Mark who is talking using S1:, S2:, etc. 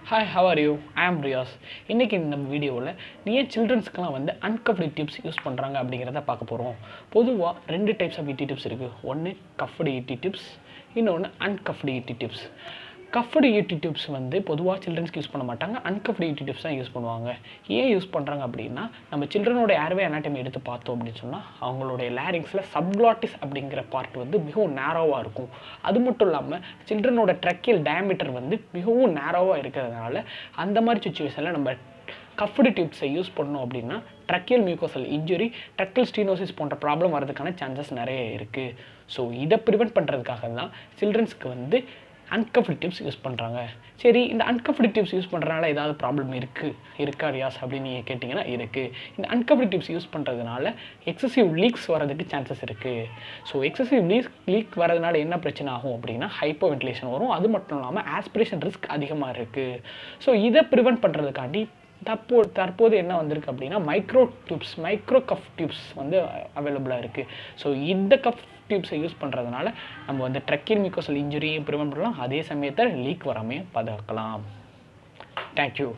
S1: Hi, how are you? I am Riyaz. இன்றைக்கி நம்ம வீடியோவில் ஏன் சில்ட்ரன்ஸ்க்கெலாம் அன்கஃப்டு டிப்ஸ் யூஸ் பண்ணுறாங்க அப்படிங்கிறத பார்க்க போகிறோம். பொதுவாக 2 டைப்ஸ் ஆஃப் இடி டிப்ஸ் இருக்குது. ஒன்று கஃப்டு இடி டிப்ஸ், இன்னொன்று அன்கஃப்டு இடி டிப்ஸ். கஃப்டு இடி டிப்ஸ் பொதுவாக சில்ட்ரன்ஸ்க்கு யூஸ் பண்ண மாட்டாங்க. அன்கஃப்டு இடி டிப்ஸ் தான் யூஸ் பண்ணுவாங்க. ஏன் யூஸ் பண்ணுறாங்க அப்படின்னா, நம்ம சில்ட்ரனோட ஏர்வே அனாட்டமி எடுத்து பார்த்தோம் அப்படின்னு சொன்னால் அவங்களுடைய லேரிங்ஸில் சப்க்ளாட்டிஸ் அப்படிங்கிற பார்ட் மிகவும் நேரோவாக இருக்கும். அது மட்டும் இல்லாமல் சில்ட்ரனோட ட்ரக்கியல் டயாமீட்டர் மிகவும் நேரோவாக இருக்கிறதுனால அந்த மாதிரி சுச்சுவேஷனில் நம்ம கஃப்டு டிப்ஸை யூஸ் பண்ணோம் அப்படின்னா tracheal mucosal injury, tracheal stenosis போன்ற ப்ராப்ளம் வரதுக்கான சான்சஸ் நிறைய இருக்குது. ஸோ இதை ப்ரிவெண்ட் பண்ணுறதுக்காக தான் சில்ட்ரன்ஸ்க்கு அன்கஃப்டு டிப்ஸ் யூஸ் பண்ணுறாங்க. சரி, இந்த அன்கஃப்டு டிப்ஸ் யூஸ் பண்ணுறதுனால ஏதாவது ப்ராப்ளம் இருக்கா ரியாஸ் அப்படின்னு நீங்கள் கேட்டிங்கன்னா இருக்குது. இந்த அன்கஃப்டு டிப்ஸ் யூஸ் பண்ணுறதுனால எக்ஸசிவ் லீக்ஸ் வரதுக்கு சான்சஸ் இருக்குது. ஸோ எக்ஸசிவ் லீக் வரதுனால என்ன பிரச்சனை ஆகும் அப்படின்னா ஹைப்போ வென்டிலேஷன் வரும். அது மட்டும் இல்லாமல் ஆஸ்பிரேஷன் ரிஸ்க் அதிகமாக இருக்குது. ஸோ இதை ப்ரிவெண்ட் பண்ணுறதுக்காண்டி தற்போது என்ன வந்திருக்கு அப்படின்னா மைக்ரோ கஃப் டியூப்ஸ் அவைலபிளாக இருக்குது. ஸோ இந்த கஃப் டியூப்ஸை யூஸ் பண்ணுறதுனால நம்ம ட்ரக்கியல் மியூகோசல் இன்ஜுரியும் ப்ரிவெண்ட் பண்ணலாம், அதே சமயத்தில் லீக் வராமையும் பாதுகாக்கலாம். தேங்க்யூ.